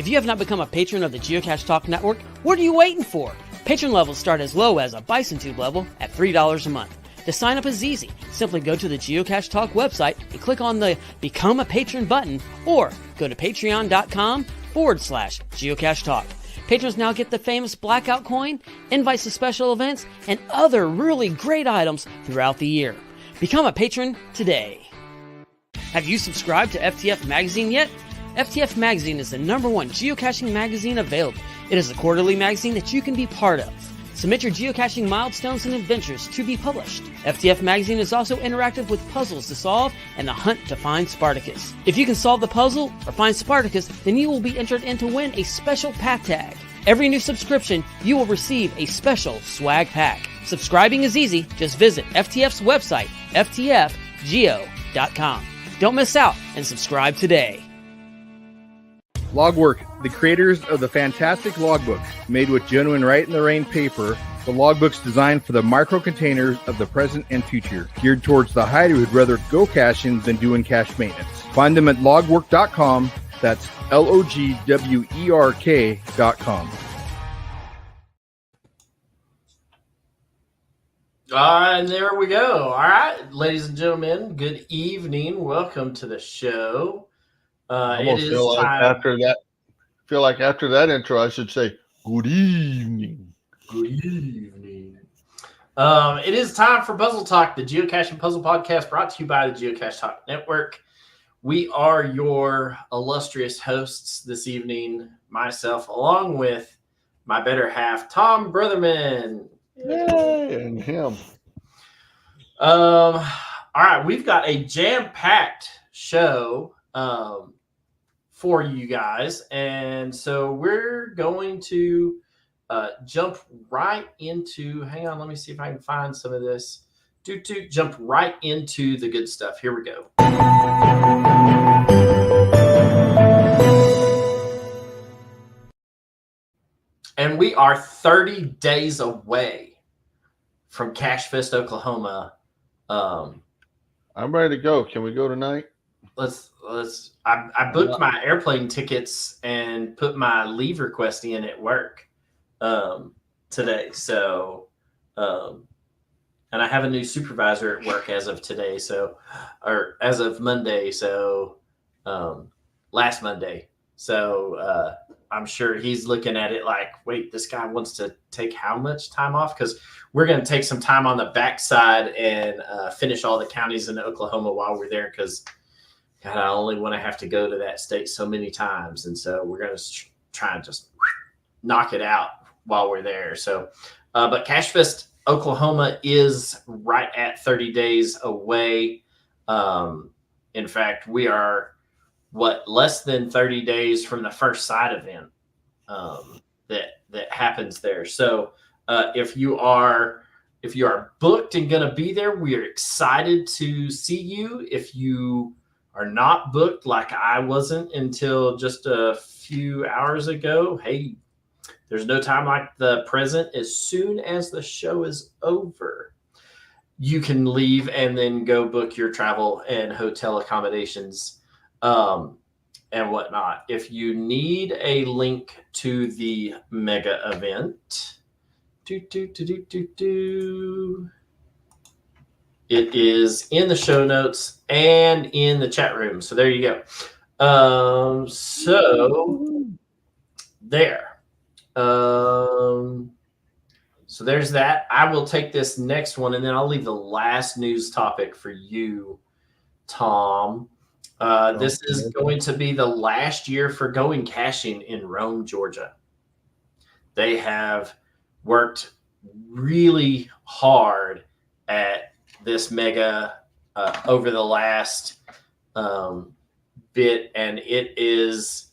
If you have not become a patron of the Geocache Talk Network, what are you waiting for? Patron levels start as low as a Bison Tube level at $3 a month. The sign up is easy. Simply go to the Geocache Talk website and click on the Become a Patron button, or go to patreon.com/Geocache Talk. Patrons now get the famous Blackout coin, invites to special events, and other really great items throughout the year. Become a patron today. Have you subscribed to FTF Magazine yet? FTF Magazine is the #1 geocaching magazine available. It is a quarterly magazine that you can be part of. Submit your geocaching milestones and adventures to be published. FTF Magazine is also interactive with puzzles to solve and the hunt to find Spartacus. If you can solve the puzzle or find Spartacus, then you will be entered in to win a special pack tag. Every new subscription, you will receive a special swag pack. Subscribing is easy. Just visit FTF's website, ftfgeo.com. Don't miss out and subscribe today. Logwork, the creators of the fantastic logbook, made with genuine write-in-the-rain paper. The logbook's designed for the micro-containers of the present and future, geared towards the hider who'd rather go caching than doing cache maintenance. Find them at logwork.com. That's logwerk.com. And there we go. All right, ladies and gentlemen, good evening. Welcome to the show. It is feel like time. after that intro, I should say good evening. Good evening. It is time for Puzzle Talk, the Geocaching Puzzle Podcast, brought to you by the Geocache Talk Network. We are your illustrious hosts this evening, myself, along with my better half, Tom Brotherman. Yay, and him. All right, we've got a jam-packed show for you guys, and so we're going to jump right into. Hang on, let me see if I can find some of this. Jump right into the good stuff. Here we go. And we are 30 days away from CacheFest Oklahoma. I'm ready to go. Can we go tonight? I booked my airplane tickets and put my leave request in at work today. So, and I have a new supervisor at work as of today. Or as of Monday. So, last Monday. So, I'm sure he's looking at it like, wait, this guy wants to take how much time off? Because we're going to take some time on the backside and finish all the counties in Oklahoma while we're there. Because God, I only want to have to go to that state so many times. And so we're going to try and just knock it out while we're there. So, but CacheFest Oklahoma is right at 30 days away. In fact, we are less than 30 days from the first side event that happens there. So if you are booked and going to be there, we are excited to see you. If you are not booked, like I wasn't until just a few hours ago, hey, there's no time like the present. As soon as the show is over, you can leave and then go book your travel and hotel accommodations and whatnot. If you need a link to the mega event, it is in the show notes and in the chat room. So there you go. So there. So there's that. I will take this next one, and then I'll leave the last news topic for you, Tom. This is going to be the last year for going caching in Rome, Georgia. They have worked really hard at this mega over the last bit, and it is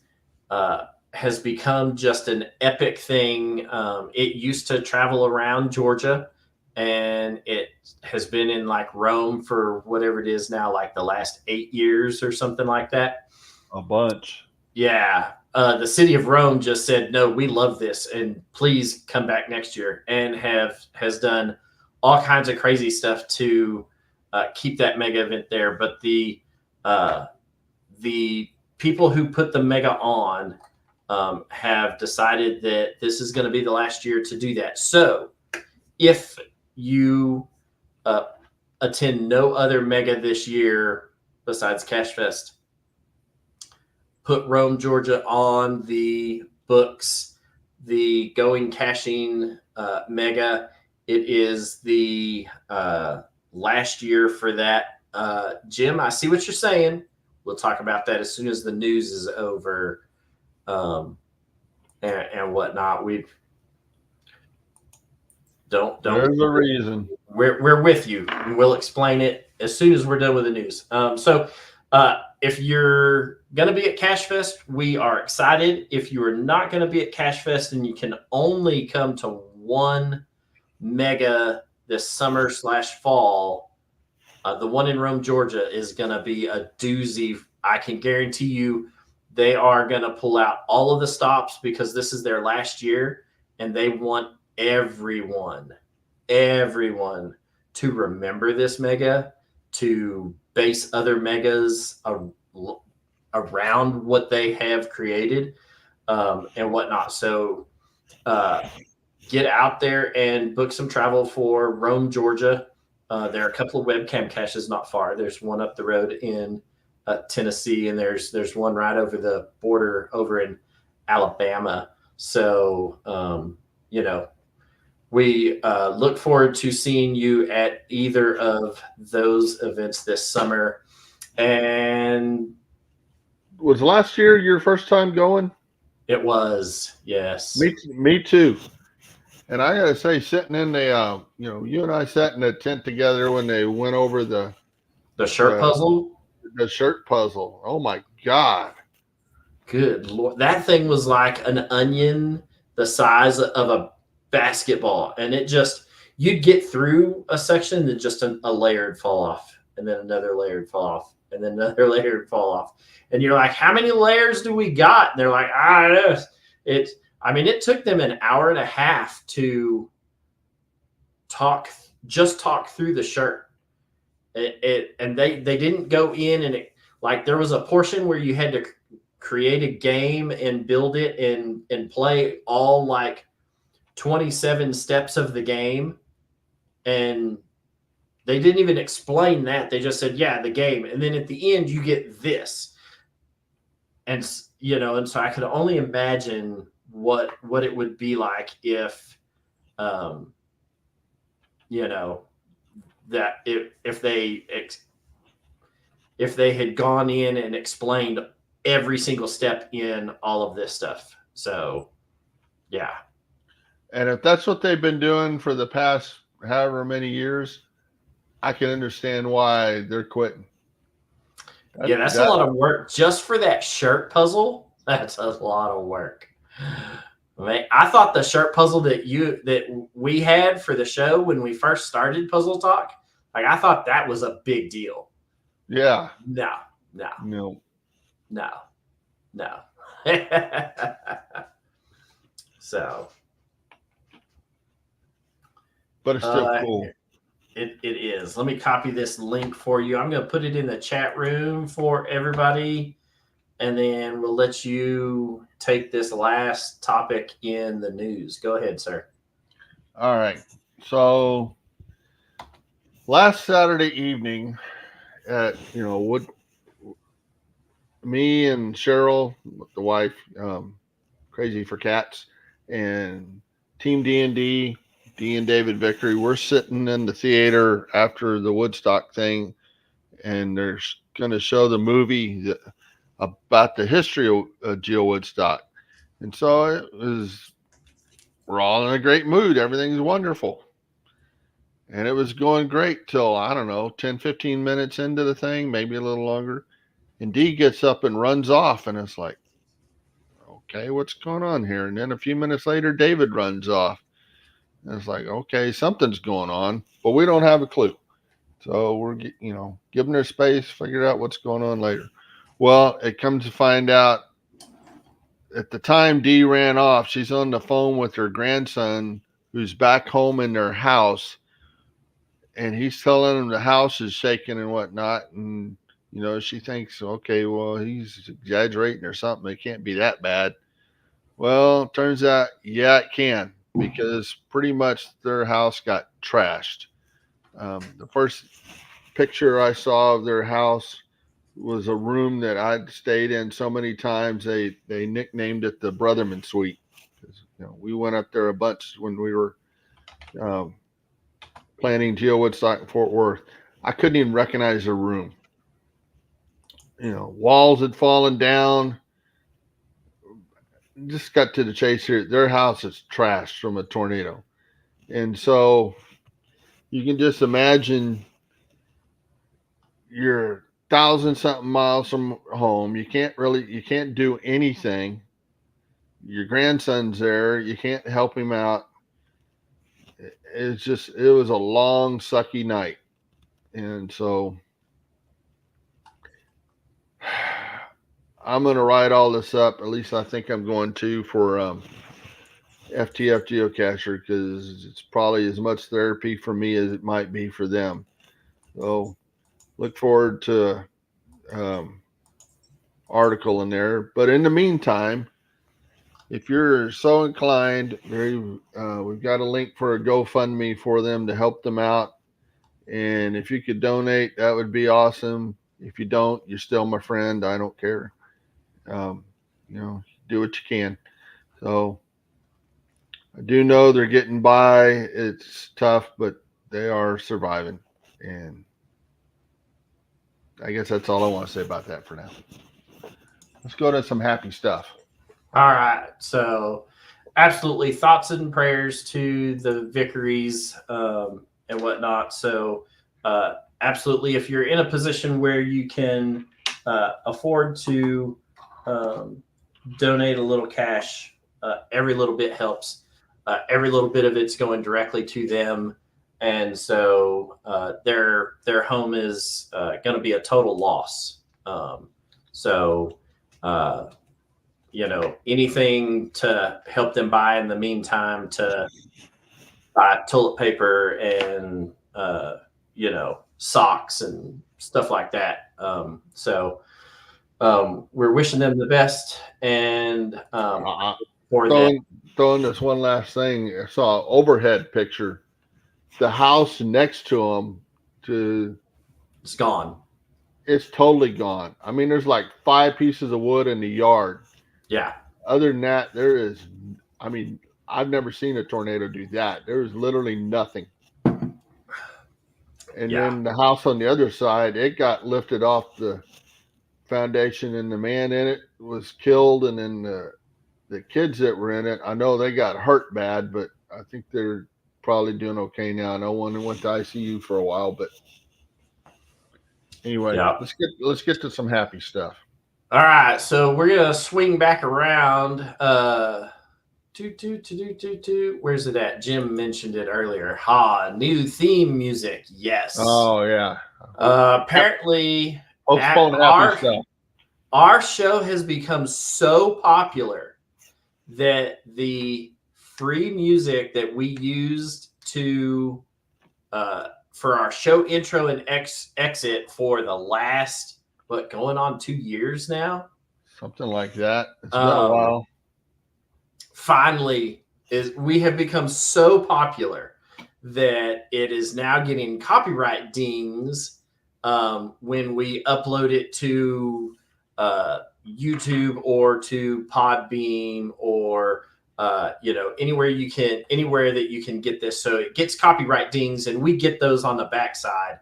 has become just an epic thing. It used to travel around Georgia, and it has been in like Rome for whatever it is now, like the last 8 years or something like that. A bunch. Yeah. The city of Rome just said, no, we love this, and please come back next year, and has done all kinds of crazy stuff to keep that mega event there. But the people who put the mega on have decided that this is going to be the last year to do that. So if you attend no other mega this year besides CacheFest, put Rome, Georgia on the books. The Going Caching mega. It is the last year for that. Jim, I see what you're saying. We'll talk about that as soon as the news is over, and whatnot. We don't. There's a reason. We're with you. We'll explain it as soon as we're done with the news. So if you're going to be at CacheFest, we are excited. If you are not going to be at CacheFest and you can only come to one mega this summer/fall, the one in Rome, Georgia is going to be a doozy. I can guarantee you they are going to pull out all of the stops because this is their last year and they want everyone to remember this mega, to base other megas around what they have created, and whatnot. So get out there and book some travel for Rome, Georgia. There are a couple of webcam caches not far. There's one up the road in Tennessee, and there's one right over the border over in Alabama. So, we look forward to seeing you at either of those events this summer. And Was last year your first time going? it was, yes. Me too. And I gotta say, sitting in the, you and I sat in the tent together when they went over the shirt puzzle. The shirt puzzle. Oh my God! Good Lord, that thing was like an onion the size of a basketball, and you'd get through a section and just a layer would fall off, and then another layer would fall off, and then another layer would fall off, and you're like, how many layers do we got? And they're like, I don't know. It took them an hour and a half to talk through the shirt. And they didn't go in and like there was a portion where you had to create a game and build it and play all like 27 steps of the game, and they didn't even explain that. They just said, yeah, the game, and then at the end you get this, and so I could only imagine what it would be like if that if they had gone in and explained every single step in all of this stuff. So yeah. And if that's what they've been doing for the past however many years, I can understand why they're quitting. That's a lot of work just for that shirt puzzle. That's a lot of work. Man, I thought the shirt puzzle that we had for the show when we first started Puzzle Talk, like I thought that was a big deal. Yeah. No. So. But it's still cool. It is. Let me copy this link for you. I'm going to put it in the chat room for everybody, and then we'll let you take this last topic in the news. Go ahead, sir. All right. So last Saturday evening at, me and Cheryl, the wife, Crazy for Cats, and Team D&D, D and David Victory, we're sitting in the theater after the Woodstock thing, and they're going to show the movie about the history of Geo Woodstock. And so we're all in a great mood. Everything's wonderful. And it was going great till, I don't know, 10, 15 minutes into the thing, maybe a little longer. And Dee gets up and runs off, and it's like, okay, what's going on here? And then a few minutes later, David runs off. And it's like, okay, something's going on, but we don't have a clue. So we're, giving her space, figure out what's going on later. Well, it comes to find out at the time Dee ran off, she's on the phone with her grandson who's back home in their house. And he's telling him the house is shaking and whatnot. And, she thinks, okay, well, he's exaggerating or something. It can't be that bad. Well, turns out, yeah, it can, because pretty much their house got trashed. The first picture I saw of their house was a room that I'd stayed in so many times. They nicknamed it the Brotherman Suite. 'Cause, we went up there a bunch when we were um, planning Geo Woodstock and Fort Worth. I couldn't even recognize the room. Walls had fallen down. Just got to the chase here. Their house is trashed from a tornado, and so you can just imagine you're thousand something miles from home. You can't do anything. Your grandson's there. You can't help him out. It was a long, sucky night. And so I'm going to write all this up. At least I think I'm going to, for FTF Geocacher, because it's probably as much therapy for me as it might be for them. So look forward to article in there. But in the meantime, if you're so inclined, we've got a link for a GoFundMe for them to help them out. And if you could donate, that would be awesome. If you don't, you're still my friend. I don't care. Do what you can. So I do know they're getting by. It's tough, but they are surviving. And I guess that's all I want to say about that for now. Let's go to some happy stuff. All right. So, absolutely, thoughts and prayers to the Vickeries and whatnot. So, absolutely, if you're in a position where you can afford to donate a little cash, every little bit helps. Every little bit of it's going directly to them. And so their home is going to be a total loss. Anything to help them buy in the meantime, to buy toilet paper and, socks and stuff like that. We're wishing them the best. And for throwing this one last thing, I saw an overhead picture. The house next to them, it's gone. It's totally gone. I mean, there's like 5 pieces of wood in the yard. Yeah. Other than that, I've never seen a tornado do that. There's literally nothing. And then the house on the other side, it got lifted off the foundation, and the man in it was killed. And then the kids that were in it, I know they got hurt bad, but I think they're probably doing okay now. I know one went to ICU for a while, but anyway, let's get to some happy stuff. All right, so we're gonna swing back around. Where's it at? Jim mentioned it earlier. New theme music. Yes. Oh yeah. Apparently, our show has become so popular that the free music that we used to for our show intro and exit for the last going on 2 years now, something like that. It's been a while. Finally, we have become so popular that it is now getting copyright dings when we upload it to YouTube or to Podbean or anywhere that you can get this. So it gets copyright dings, and we get those on the backside.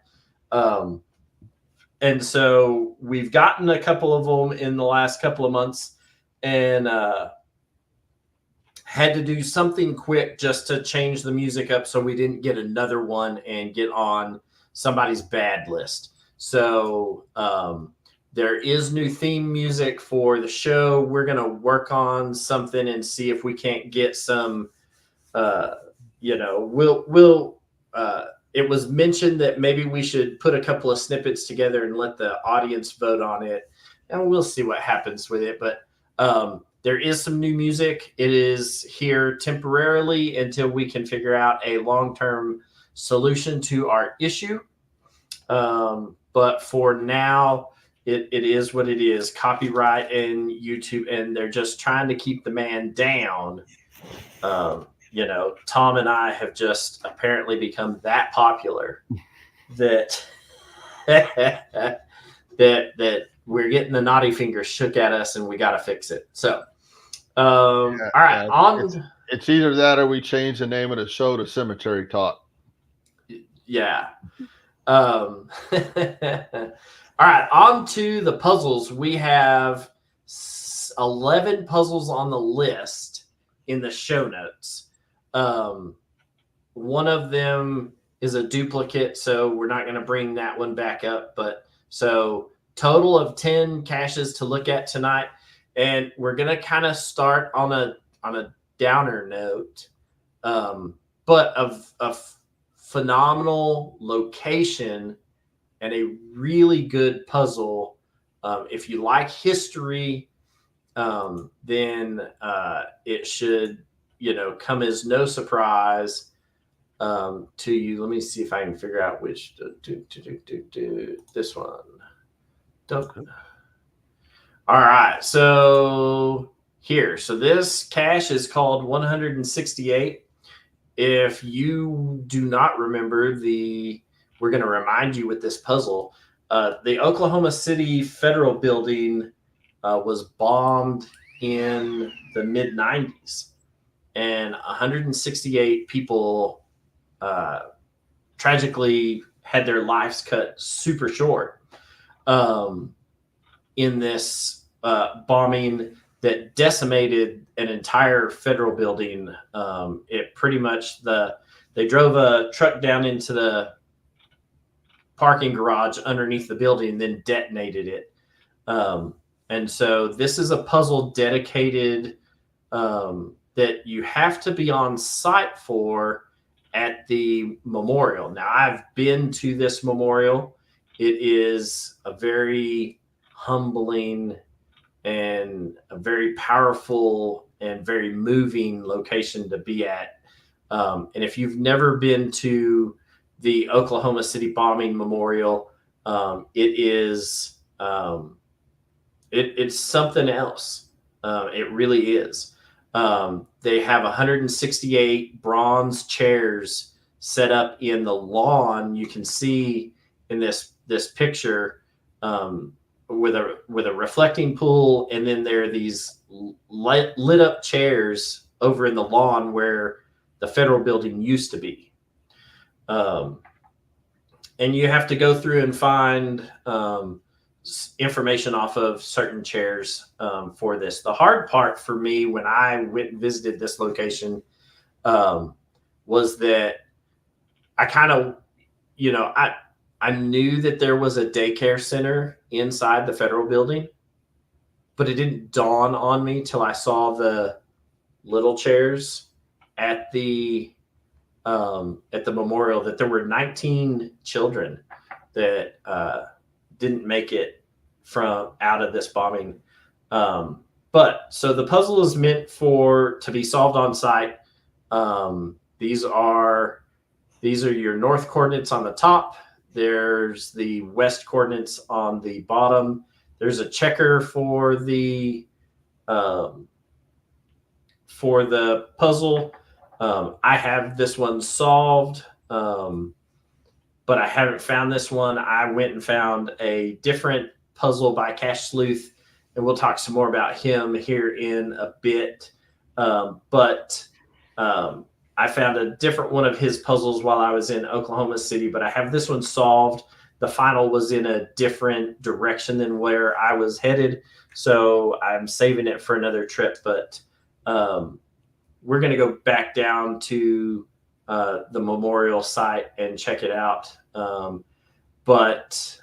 And so we've gotten a couple of them in the last couple of months, and had to do something quick just to change the music up so we didn't get another one and get on somebody's bad list. So there is new theme music for the show. We're going to work on something and see if we can't get some, it was mentioned that maybe we should put a couple of snippets together and let the audience vote on it, and we'll see what happens with it. But there is some new music. It is here temporarily until we can figure out a long-term solution to our issue. But for now, it is what it is. Copyright and YouTube, and they're just trying to keep the man down. You know, Tom and I have just apparently become that popular that that we're getting the naughty fingers shook at us, and we got to fix it. So, all right, it's either that or we change the name of the show to Cemetery Talk. Yeah. All right, on to the puzzles. We have 11 puzzles on the list in the show notes. One of them is a duplicate, so we're not going to bring that one back up. But so total of 10 caches to look at tonight, and we're going to kind of start on a downer note, but of phenomenal location and a really good puzzle. If you like history, then it should, come as no surprise to you. Let me see if I can figure out which this one. All right, so here. So this cache is called 168. If you do not remember, we're going to remind you with this puzzle. The Oklahoma City Federal Building was bombed in the mid-90s, and 168 people tragically had their lives cut super short in this bombing that decimated an entire federal building. It pretty much they drove a truck down into the parking garage underneath the building and then detonated it. And so this is a puzzle dedicated that you have to be on site for at the memorial. Now, I've been to this memorial. It is a very humbling and a very powerful and very moving location to be at. And if you've never been to the Oklahoma City bombing memorial, it is it's something else. It really is. They have 168 bronze chairs set up in the lawn. You can see in this picture with a reflecting pool, and then there are these lit up chairs over in the lawn where the federal building used to be. And you have to go through and find information off of certain chairs for this. The hard part for me when I went and visited this location was that I kind of, I knew that there was a daycare center inside the federal building, but it didn't dawn on me till I saw the little chairs at the memorial that there were 19 children that didn't make it from out of this bombing. But so the puzzle is meant to be solved on site. These are your north coordinates on the top. There's the west coordinates on the bottom. There's a checker for the puzzle. I have this one solved, but I haven't found this one. I went and found a different puzzle by Cache Sleuth, and we'll talk some more about him here in a bit. But I found a different one of his puzzles while I was in Oklahoma City, but I have this one solved. The final was in a different direction than where I was headed, so I'm saving it for another trip. But we're going to go back down to the memorial site and check it out. But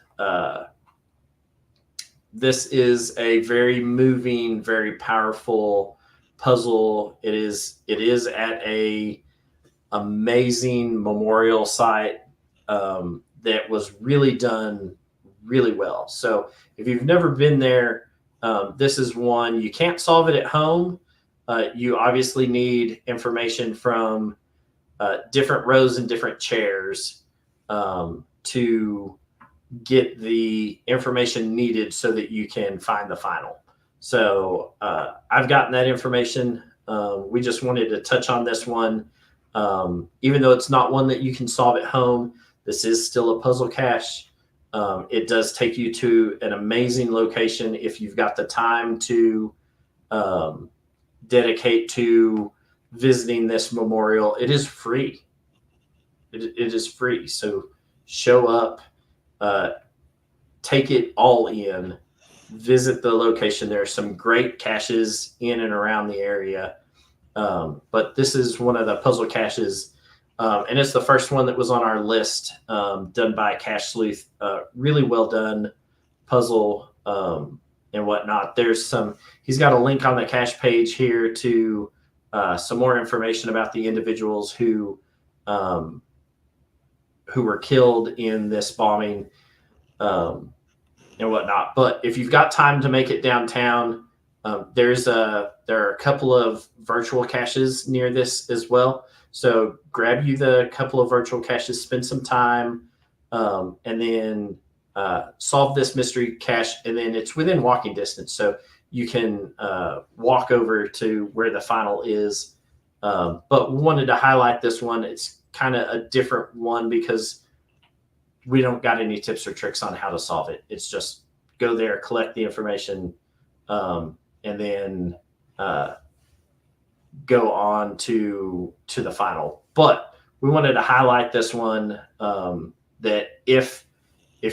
this is a very moving, very powerful puzzle. It is at a amazing memorial site that was really done really well. So if you've never been there, this is one. You can't solve it at home. You obviously need information from different rows and different chairs to get the information needed so that you can find the final. So I've gotten that information. We just wanted to touch on this one. Even though it's not one that you can solve at home, this is still a puzzle cache. It does take you to an amazing location if you've got the time to dedicate to visiting this memorial. It is free. It is free. So show up, take it all in, visit the location. There are some great caches in and around the area. But this is one of the puzzle caches, and it's the first one that was on our list, done by Cache Sleuth. Really well done puzzle and whatnot. He's got a link on the cache page here to some more information about the individuals who were killed in this bombing and whatnot. But if you've got time to make it downtown, there are a couple of virtual caches near this as well. So grab you the couple of virtual caches, spend some time, and then solve this mystery cache. And then it's within walking distance, so you can walk over to where the final is. But we wanted to highlight this one. It's kind of a different one because we don't got any tips or tricks on how to solve it. It's just go there, collect the information, and then go on to the final. But we wanted to highlight this one, that if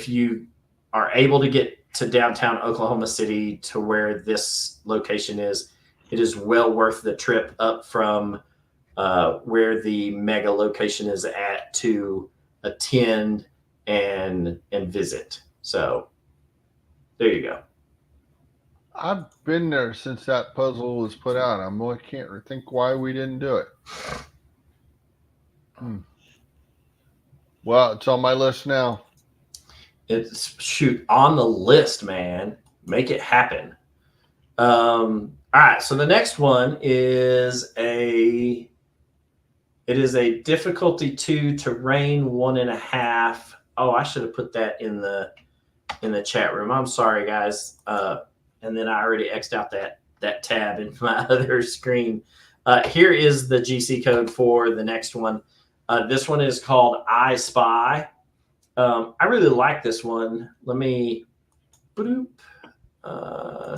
you are able to get to downtown Oklahoma City to where this location is, it is well worth the trip up from where the mega location is at to attend and visit. So there you go. I've been there since that puzzle was put out. I can't think why we didn't do it. Well, it's on my list now. It's on the list, man. Make it happen. All right. So the next one is a difficulty 2, terrain 1.5. Oh, I should have put that in the chat room. I'm sorry, guys. And then I already X'd out that tab in my other screen. Here is the GC code for the next one. This one is called I Spy. I really like this one. Let me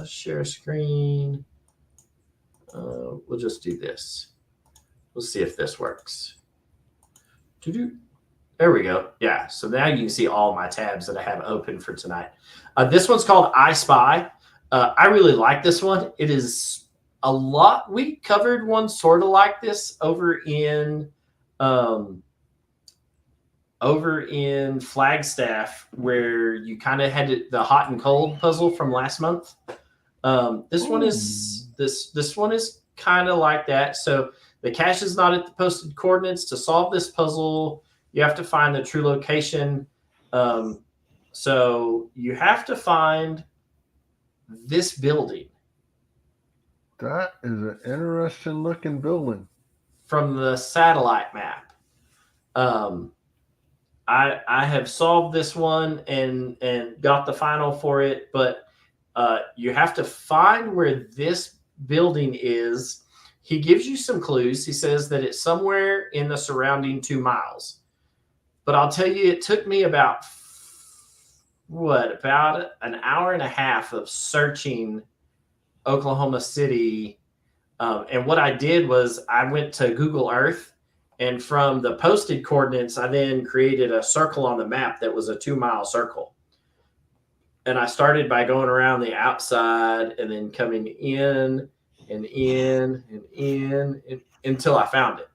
share screen. We'll just do this. We'll see if this works. There we go. Yeah, so now you can see all my tabs that I have open for tonight. This one's called I Spy. I really like this one. It is a lot. We covered one sort of like this over in Flagstaff, where you kind of had the hot and cold puzzle from last month. This one is kind of like that. So the cache is not at the posted coordinates. To solve this puzzle, you have to find the true location. So you have to find this building. That is an interesting looking building. From the satellite map. I have solved this one and got the final for it, but you have to find where this building is. He gives you some clues. He says that it's somewhere in the surrounding 2 miles. But I'll tell you, it took me about an hour and a half of searching Oklahoma City. And what I did was I went to Google Earth, and from the posted coordinates, I then created a circle on the map that was a 2-mile circle. And I started by going around the outside and then coming in and in and in until I found it.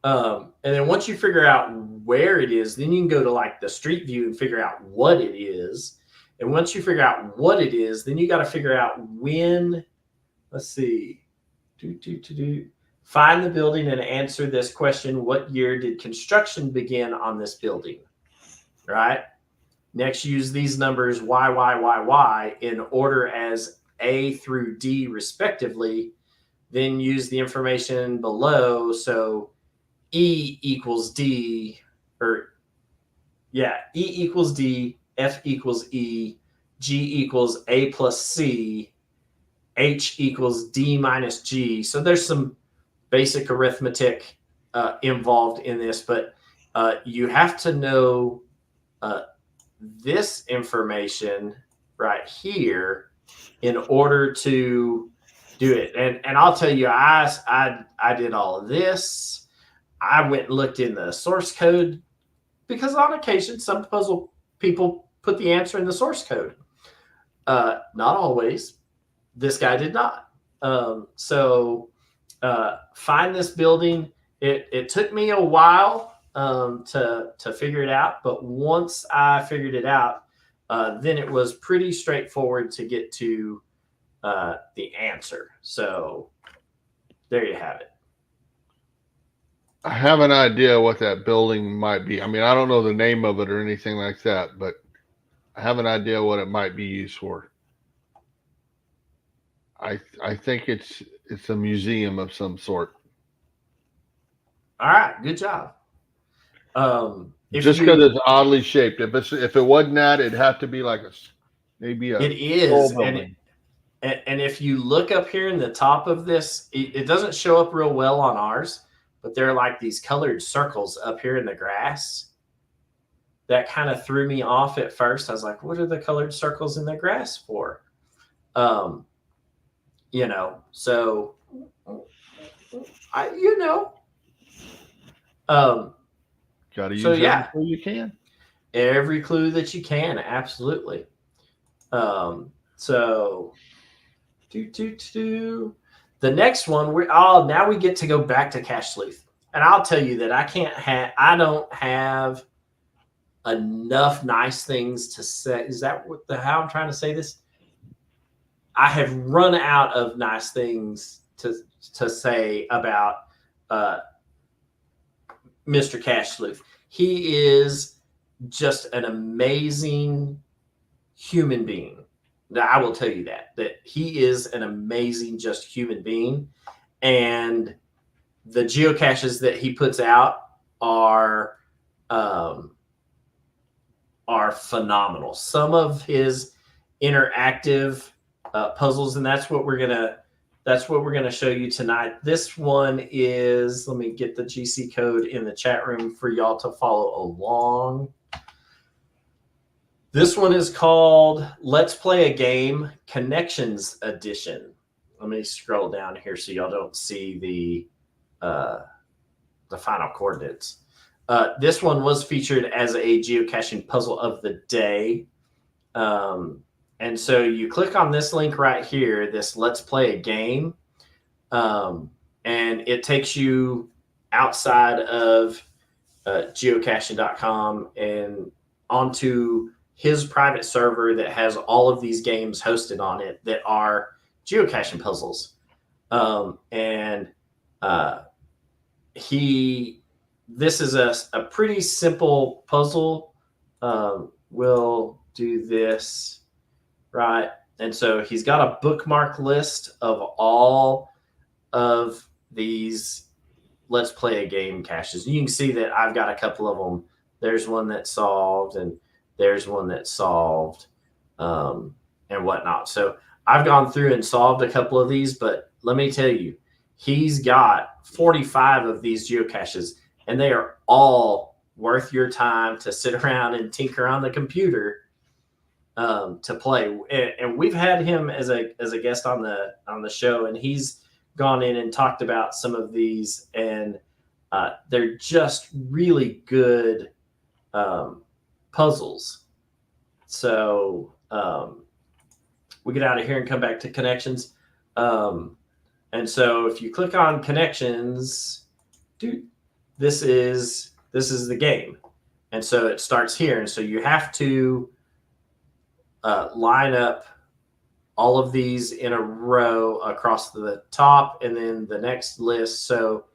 And then once you figure out where it is, then you can go to like the street view and figure out what it is. And once you figure out what it is, then you got to figure out when. Let's see. Find the building and answer this question. What year did construction begin on this building? Right? Next, use these numbers Y in order as A through D respectively. Then use the information below. So E equals D, or Yeah, E equals D, F equals E, G equals A plus C, H equals D minus G. So there's some basic arithmetic involved in this, but you have to know this information right here in order to do it. And I'll tell you, I did all of this. I went and looked in the source code because on occasion some puzzle people put the answer in the source code. Not always. This guy did not. So find this building. It took me a while to figure it out, but once I figured it out, then it was pretty straightforward to get to the answer. So there you have it. I have an idea what that building might be. I mean, I don't know the name of it or anything like that, but I have an idea what it might be used for. I think it's a museum of some sort. All right, good job. Just because it's oddly shaped. If it wasn't that, it'd have to be like maybe a. It is, and if you look up here in the top of this, it doesn't show up real well on ours, but there are like these colored circles up here in the grass. That kind of threw me off at first. I was like, "What are the colored circles in the grass for?" So got to use every clue you can. Every clue that you can, absolutely. So the next one now we get to go back to Cache Sleuth, and I'll tell you that I don't have enough nice things to say. Is that how I'm trying to say this? I have run out of nice things to say about Mr. Cache Sleuth. He is just an amazing human being. I will tell you that he is an amazing just human being, and the geocaches that he puts out are phenomenal. Some of his interactive puzzles, and that's what we're gonna show you tonight. This one is, let me get the GC code in the chat room for y'all to follow along. This one is called Let's Play a Game Connections Edition. Let me scroll down here so y'all don't see the final coordinates. This one was featured as a geocaching puzzle of the day. And so you click on this link right here, this Let's Play a Game, and it takes you outside of geocaching.com and onto his private server that has all of these games hosted on it that are geocaching puzzles. This is a pretty simple puzzle. We'll do this, right? And so he's got a bookmark list of all of these Let's Play a Game caches. You can see that I've got a couple of them. There's one that's solved, and there's one that's solved, and whatnot. So I've gone through and solved a couple of these, but let me tell you, he's got 45 of these geocaches, and they are all worth your time to sit around and tinker on the computer to play. And we've had him as a guest on the show, and he's gone in and talked about some of these, and they're just really good puzzles. So we get out of here and come back to connections. And so if you click on connections, this is the game. And so it starts here. And so you have to line up all of these in a row across the top and then the next list. So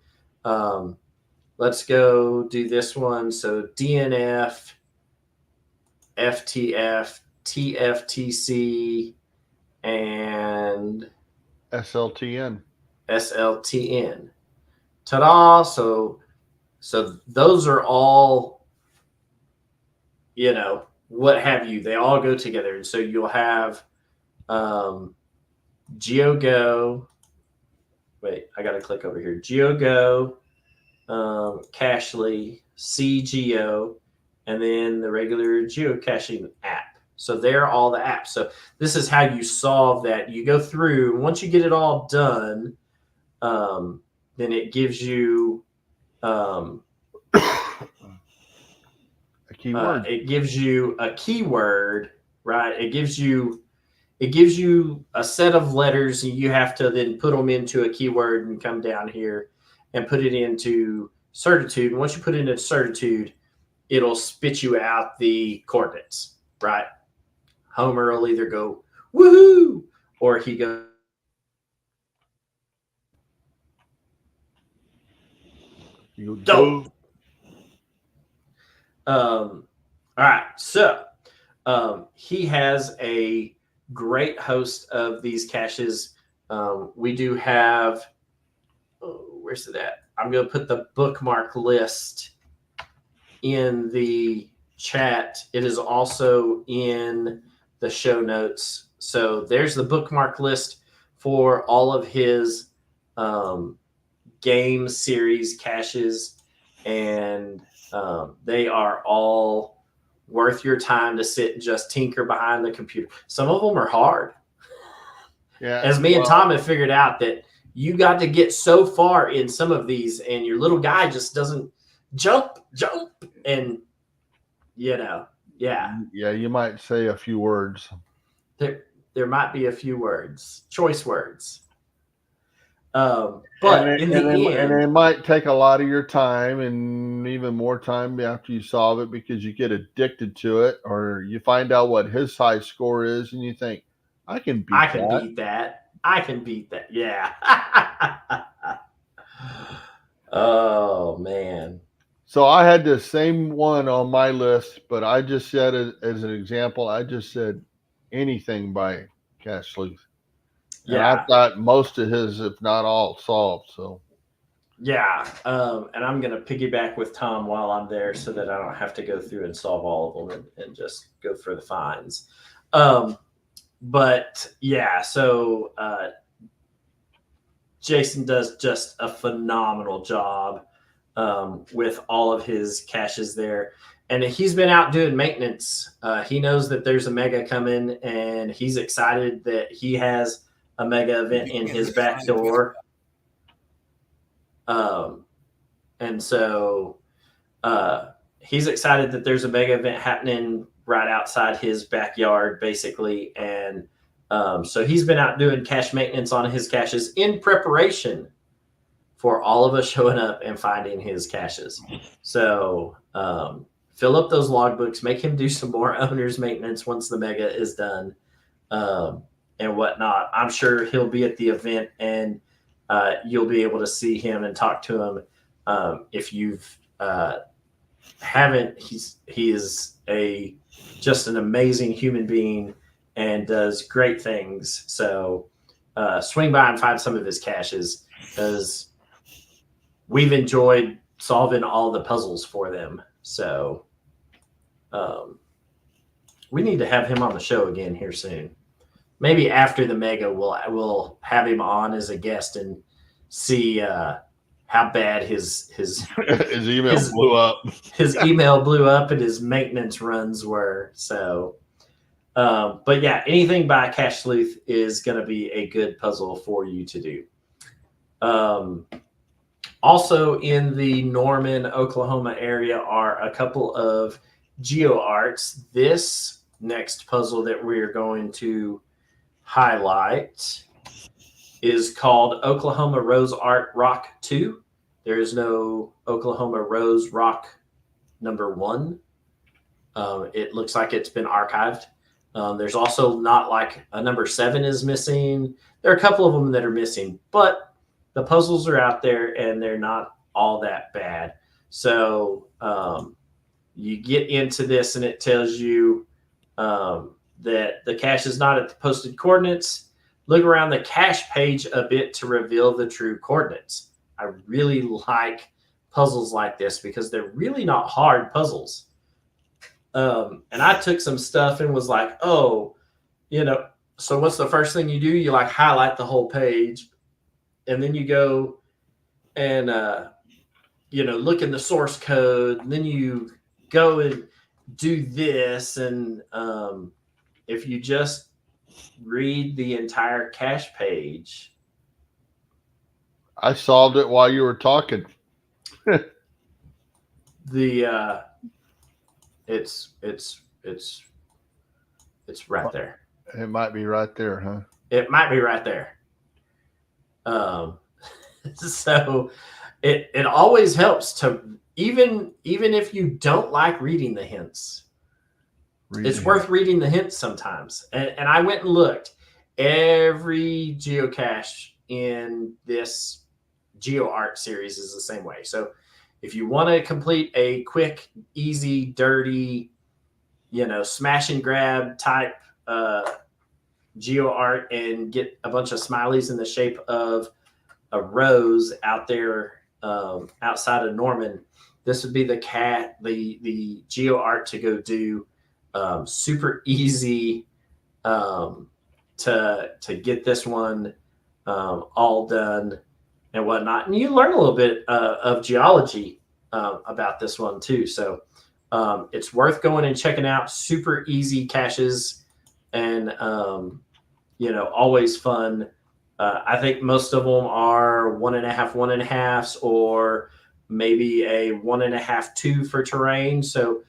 let's go do this one. So DNF, FTF, TFTC, and SLTN. Ta-da! So those are all what have you. They all go together. And so you'll have GeoGo. Wait, I got to click over here. GeoGo, Cachly, CGO, and then the regular geocaching app. So they're all the apps. So this is how you solve that. You go through, and once you get it all done, then it gives you A keyword. it gives you a keyword, right? It gives you a set of letters, and you have to then put them into a keyword and come down here and put it into Certitude. And once you put it into Certitude, it'll spit you out the coordinates, right? Homer will either go woohoo, or he goes. You Dope. All right, so he has a great host of these caches. We do have, where's it at? I'm going to put the bookmark list in the chat. It is also in the show notes. So there's the bookmark list for all of his game series caches, and they are all worth your time to sit and just tinker behind the computer. Some of them are hard. Yeah. As me and Tom have figured out, that you got to get so far in some of these, and your little guy just doesn't jump, and yeah. Yeah, you might say a few words. There might be a few words, choice words. But and it might take a lot of your time, and even more time after you solve it, because you get addicted to it, or you find out what his high score is, and you think, I can beat that. I can beat that. Yeah. Oh man. So I had the same one on my list, but I just said it as an example. I just said anything by Cache Sleuth. Yeah, I've got most of his, if not all, solved. So, yeah, and I'm gonna piggyback with Tom while I'm there, so that I don't have to go through and solve all of them and just go for the finds. But yeah, so Jason does just a phenomenal job with all of his caches there. And he's been out doing maintenance. He knows that there's a mega coming, and he's excited that he has a mega event in his back door. And so he's excited that there's a mega event happening right outside his backyard, basically. And so he's been out doing cache maintenance on his caches in preparation for all of us showing up and finding his caches. So fill up those logbooks, make him do some more owner's maintenance once the mega is done, and whatnot. I'm sure he'll be at the event, and you'll be able to see him and talk to him. If you've haven't, he is just an amazing human being and does great things. So swing by and find some of his caches, because we've enjoyed solving all the puzzles for them. So we need to have him on the show again here soon. Maybe after the mega, we'll have him on as a guest and see how bad his email blew up. His email blew up and his maintenance runs were. So, but yeah, anything by Cache Sleuth is going to be a good puzzle for you to do. Also in the Norman, Oklahoma area are a couple of GeoArts. This next puzzle that we're going to highlight is called Oklahoma Rose Art Rock 2. There is no Oklahoma Rose Rock number 1. It looks like it's been archived. There's also not like a number 7 is missing. There are a couple of them that are missing, but the puzzles are out there and they're not all that bad. So you get into this and it tells you that the cache is not at the posted coordinates. Look around the cache page a bit to reveal the true coordinates. I really like puzzles like this because they're really not hard puzzles. And I took some stuff and was like, oh, so what's the first thing you do? You like highlight the whole page, and then you go and look in the source code, and then you go and do this. And if you just read the entire cache page, I solved it while you were talking. it's right there. It might be right there, huh? It might be right there. So it always helps to even if you don't like reading the hints, it's worth reading the hints sometimes. And I went and looked every geocache in this GeoArt series is the same way. So if you want to complete a quick, easy, dirty, smash and grab type GeoArt and get a bunch of smileys in the shape of a rose out there outside of Norman, this would be the GeoArt to go do. Super easy to get this one all done and whatnot. And you learn a little bit of geology about this one too. So it's worth going and checking out. Super easy caches and, always fun. I think most of them are 1.5 1.5s or maybe a 1.5 2 for terrain. So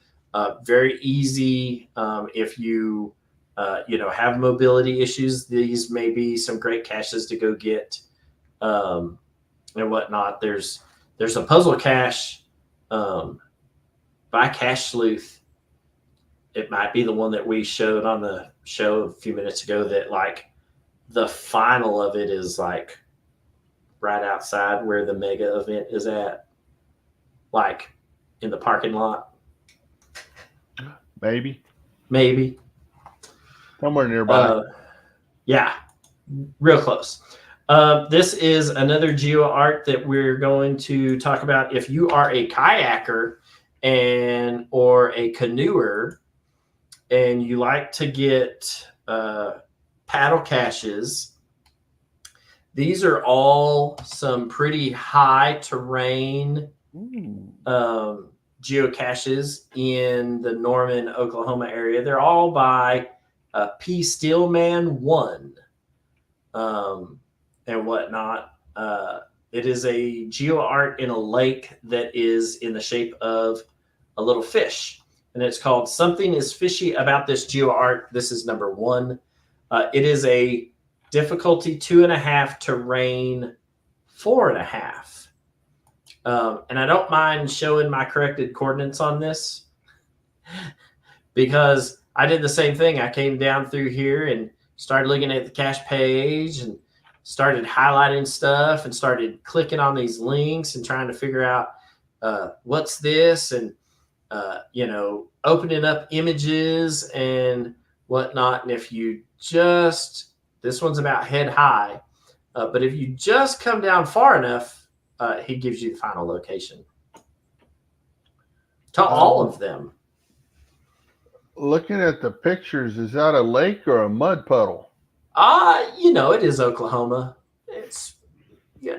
very easy if you have mobility issues. These may be some great caches to go get and whatnot. There's a puzzle cache by Cache Sleuth. It might be the one that we showed on the show a few minutes ago that like the final of it is like right outside where the mega event is at, like in the parking lot. Maybe somewhere nearby. Yeah, real close. This is another GeoArt that we're going to talk about. If you are a kayaker or a canoeer and you like to get paddle caches, these are all some pretty high terrain geocaches in the Norman, Oklahoma area. They're all by P. Steelman 1 and whatnot. It is a GeoArt in a lake that is in the shape of a little fish. And it's called Something is Fishy About This GeoArt. This is number 1. It is a difficulty 2.5, terrain 4.5. And I don't mind showing my corrected coordinates on this because I did the same thing. I came down through here and started looking at the cache page and started highlighting stuff and started clicking on these links and trying to figure out what's this and, opening up images and whatnot. And if you this one's about head high, but if you just come down far enough, he gives you the final location to all of them. Looking at the pictures, is that a lake or a mud puddle? It is Oklahoma. It's, he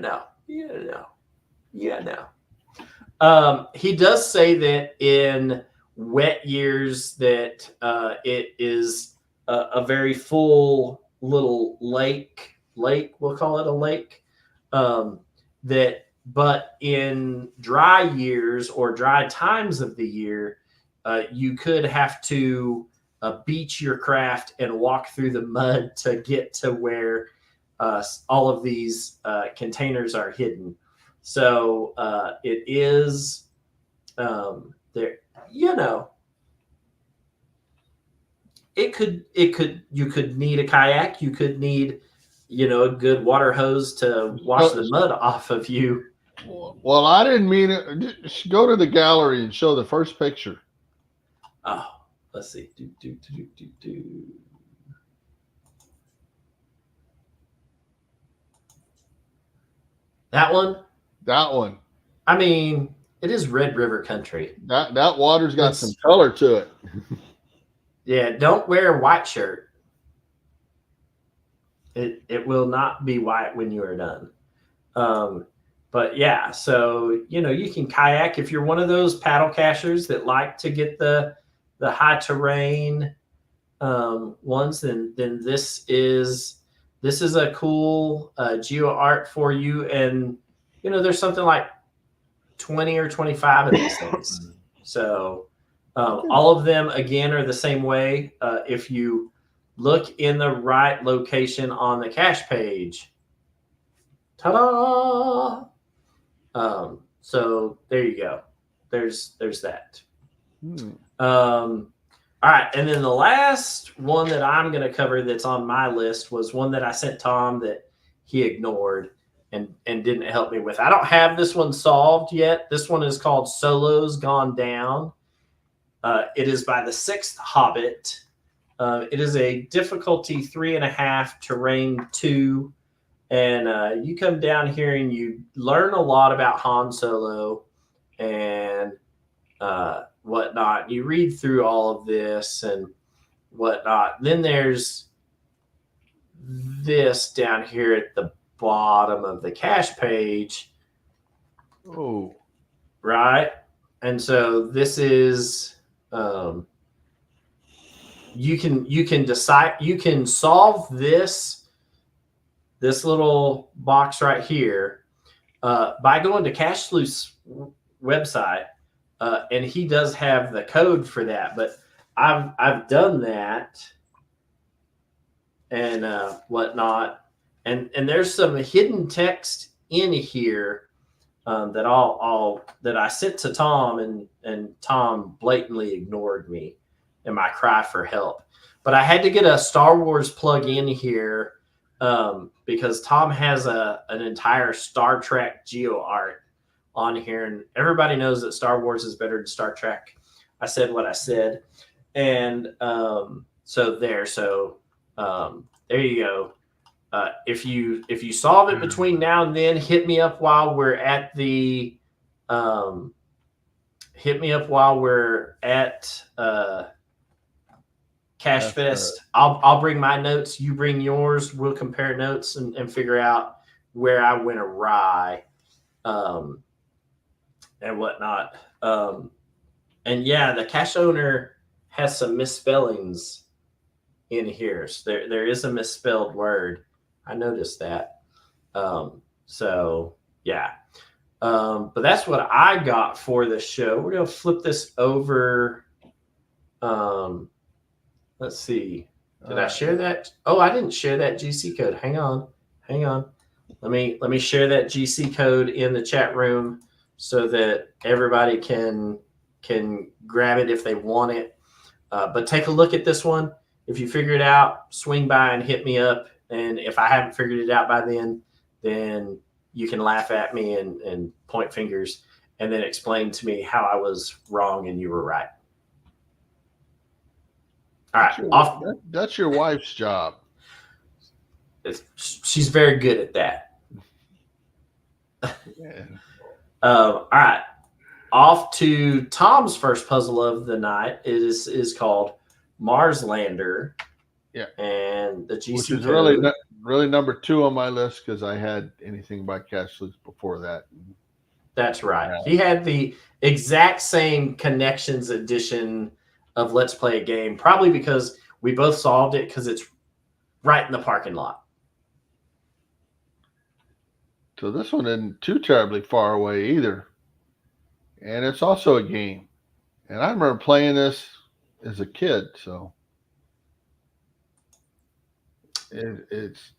does say that in wet years that it is a very full little lake, we'll call it a lake, but in dry years or dry times of the year, you could have to beach your craft and walk through the mud to get to where all of these containers are hidden. So it is there, you could need a kayak, you could need a good water hose to wash the mud off of you. Well, I didn't mean it. Just go to the gallery and show the first picture. Oh, let's see. That one. That one. I mean, Red River country. That water's got It's- some color to it. Yeah, don't wear a white shirt. It will not be white when you are done. But yeah, so you can kayak if you're one of those paddle cachers that like to get the high terrain ones. Then this is a cool geo art for you. And there's something like 20 or 25 of these things. So all of them again are the same way. If you look in the right location on the cache page, ta-da! So there you go. There's that. All right, and then the last one that I'm going to cover that's on my list was one that I sent Tom that he ignored and didn't help me with. I don't have this one solved yet. This one is called Solos Gone Down. It is by the Sixth Hobbit. It is a difficulty 3.5, terrain 2. And you come down here and you learn a lot about Han Solo and whatnot. You read through all of this and whatnot. Then there's this down here at the bottom of the cache page. Oh, right. And so this is you can decide, you can solve this little box right here by going to Cache Sleuth's website, and he does have the code for that. But I've done that and whatnot, and there's some hidden text in here that I sent to Tom, and Tom blatantly ignored me and my cry for help. But I had to get a Star Wars plug in here because Tom has an entire Star Trek geo art on here, and everybody knows that Star Wars is better than Star Trek. I said what I said, and so there you go. If you solve it between now and then, hit me up while we're at the CacheFest. I'll bring my notes, you bring yours, we'll compare notes and figure out where I went awry and whatnot. And yeah, the cache owner has some misspellings in here. So there is a misspelled word. I noticed that. So yeah. But that's what I got for the show. We're going to flip this over. Let's see. Did I share that? Oh, I didn't share that GC code. Hang on. Let me share that GC code in the chat room so that everybody can grab it if they want it. But take a look at this one. If you figure it out, swing by and hit me up. And if I haven't figured it out by then you can laugh at me and point fingers and then explain to me how I was wrong and you were right. All right. That's your wife's job. She's very good at that. Yeah. All right. Off to Tom's first puzzle of the night. It is called Mars Lander. Yeah. And the GC Which is code. really number 2 on my list because I had anything by Cache Sleuth before that. That's right. Yeah. He had the exact same Connections edition of Let's Play a Game, probably because we both solved it because it's right in the parking lot. So this one isn't too terribly far away either. And it's also a game. And I remember playing this as a kid, so it's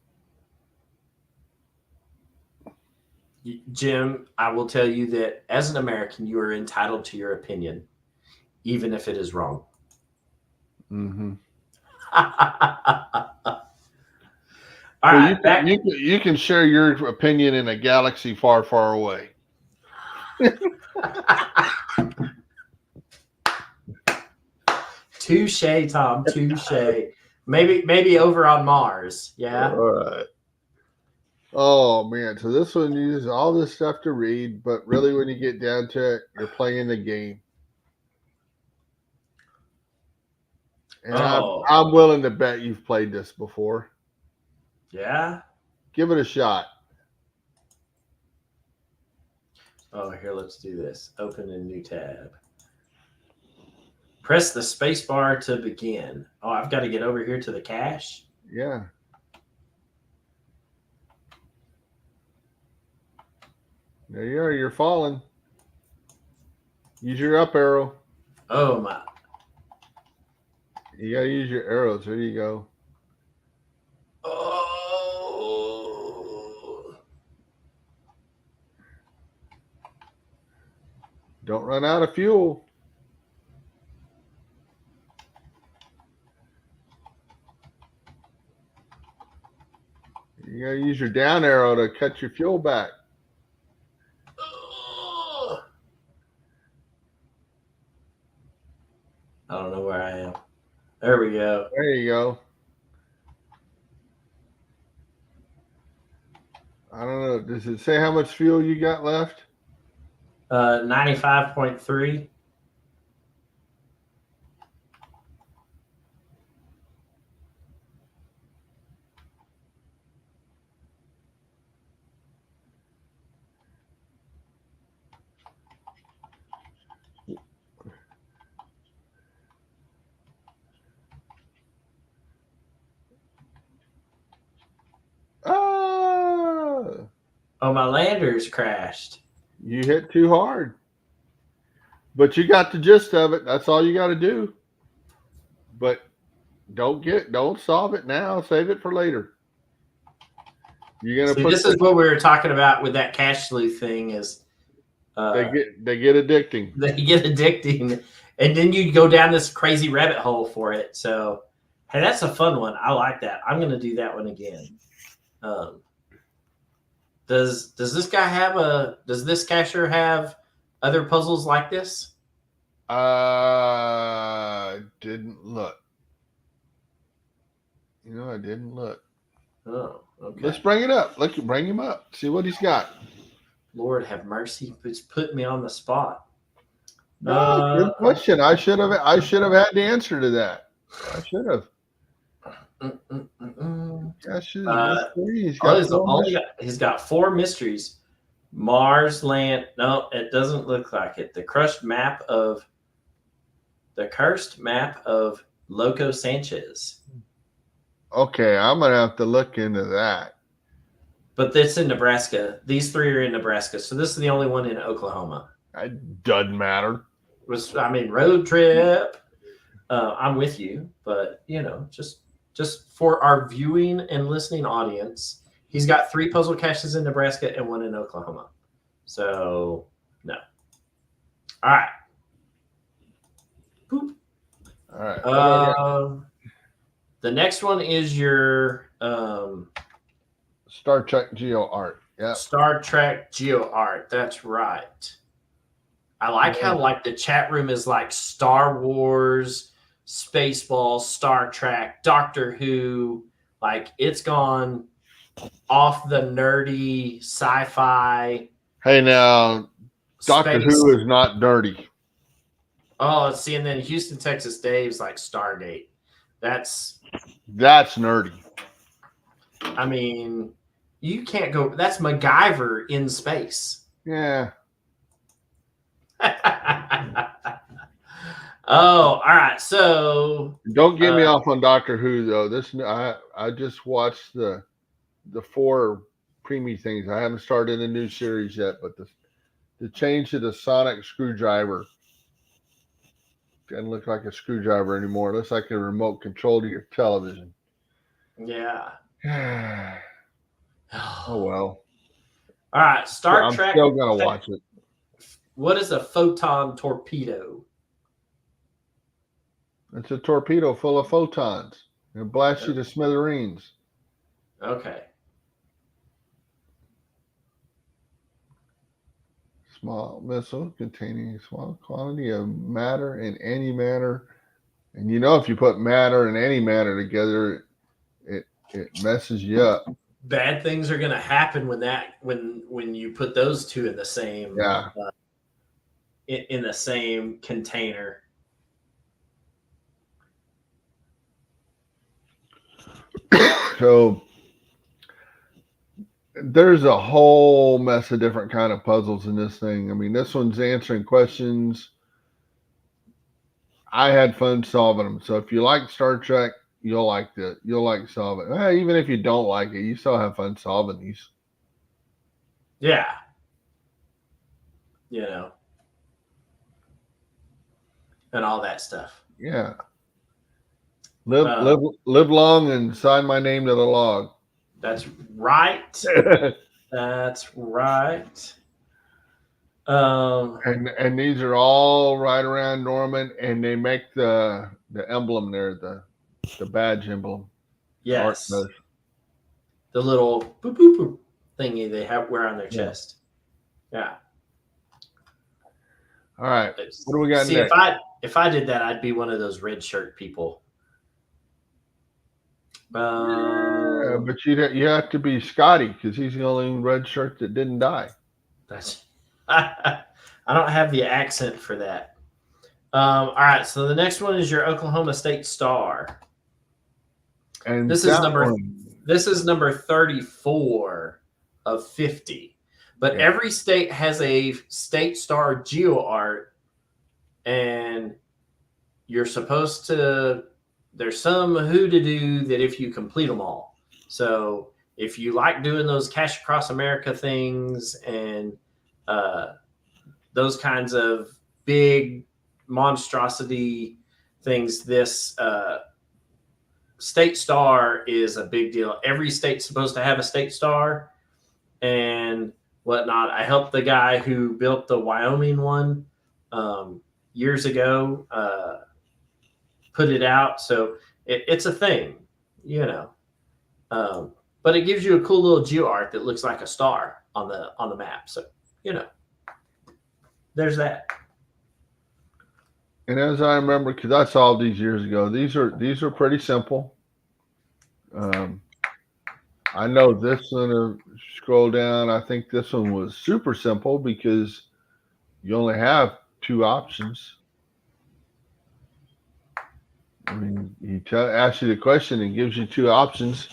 Jim, I will tell you that as an American, you are entitled to your opinion, even if it is wrong. mm-hmm. All right, you can share your opinion in a galaxy far, far away. Touche, Tom. Touche. Maybe over on Mars. Yeah. All right. Oh man, so this one uses all this stuff to read, but really when you get down to it, you're playing the game. And Oh, I'm willing to bet you've played this before. yeah. Give it a shot. Oh, here, let's do this. Open a new tab. Press the space bar to begin. Oh, I've got to get over here to the cache. Yeah. There you are. You're falling. Use your up arrow. Oh my. You gotta use your arrows. There you go. Oh. Don't run out of fuel. You gotta use your down arrow to cut your fuel back. I don't know where I am. There we go. There you go. I don't know. Does it say how much fuel you got left? 95.3. Ah! Oh, my lander's crashed. You hit too hard. But you got the gist of it. That's all you got to do. But don't solve it now. Save it for later. You're gonna See, put this is what we were talking about with that cache sleuth thing. Is they get addicting. they get addicting, and then you go down this crazy rabbit hole for it. So, hey, that's a fun one. I like that. I'm going to do that one again. Does this guy have does this cacher have other puzzles like this? Didn't look. I didn't look. Oh, okay. Let's bring it up. Bring him up. See what he's got. Lord have mercy. It's put me on the spot. No, good question. I should have had the answer to that. I should have. He's got 4 mysteries. Mars land. No, it doesn't look like it. The cursed map of Loco Sanchez. Okay, I'm gonna have to look into that. But it's in Nebraska. These 3 are in Nebraska. So this is the only one in Oklahoma. It doesn't matter. Road trip. I'm with you, but just for our viewing and listening audience, he's got 3 puzzle caches in Nebraska and 1 in Oklahoma. So no. All right. Boop. All right. The next one is your Star Trek Geo Art. Yeah. Star Trek Geo Art. That's right. I like how the chat room is like Star Wars, Spaceballs, Star Trek, Doctor Who. Like it's gone off the nerdy sci-fi. Hey now, Doctor Who is not dirty. Oh, see, and then Houston, Texas Dave's like Stargate. That's nerdy. I mean, you can't go. That's MacGyver in space. Yeah. Oh, all right. So don't get me off on Doctor Who though. I just watched the 4 preemie things. I haven't started a new series yet, but the change to the sonic screwdriver doesn't look like a screwdriver anymore. It looks like a remote control to your television. Yeah. Oh well. All right, Star Trek. I'm still gonna watch it. What is a photon torpedo? It's a torpedo full of photons. It blasts you to smithereens. Okay. Small missile containing a small quantity of matter and antimatter. And if you put matter and antimatter together, it messes you up. bad things are going to happen when you put those two in the same in the same container. So there's a whole mess of different kind of puzzles in this thing. I mean, this one's answering questions. I had fun solving them. So if you like Star Trek, you'll like you'll like solving. Even if you don't like it, you still have fun solving these. Yeah. You know. And all that stuff. Yeah. Live long and sign my name to the log. That's right. That's right. And these are all right around Norman, and they make the emblem there, the badge emblem. Yes. The little boop boop boop thingy they wear on their chest. Yeah. All right. What do we got next? If I did that, I'd be one of those red shirt people. But you have to be Scotty because he's the only red shirt that didn't die. That's I don't have the accent for that. All right, so the next one is your Oklahoma State Star, and this is number 34 of 50. But every state has a State Star geo art, and you're supposed to. There's some who-to-do that if you complete them all. So if you like doing those Cache Across America things and those kinds of big monstrosity things, this State Star is a big deal. Every state's supposed to have a State Star and whatnot. I helped the guy who built the Wyoming one years ago put it out. So it's a thing, you know. But it gives you a cool little geo art that looks like a star on the map. So, you know, there's that. And as I remember, because I solved these years ago, these are pretty simple. I know this one, scroll down, I think this one was super simple because you only have two options. I mean, he asks you the question and gives you two options.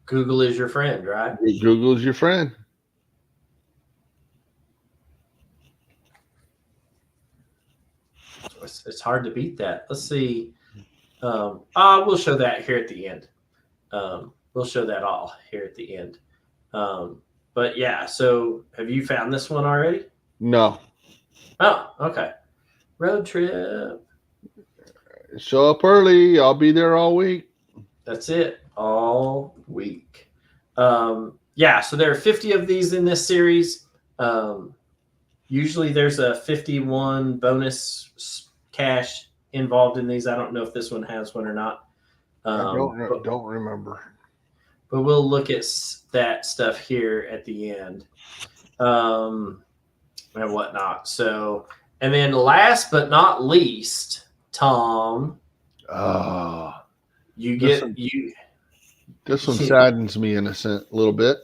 Google is your friend, right? Google is your friend. It's hard to beat that. Let's see. We'll show that here at the end. We'll show that all here at the end. But yeah, so have you found this one already? No. Oh, okay. Road trip. Show up early. I'll be there all week. That's it. All week. Yeah, so there are 50 of these in this series. Usually there's a 51 bonus cache involved in these. I don't know if this one has one or not. I don't remember. But we'll look at that stuff here at the end. And whatnot. So, and then last but not least, Tom, This one saddens me in a little bit.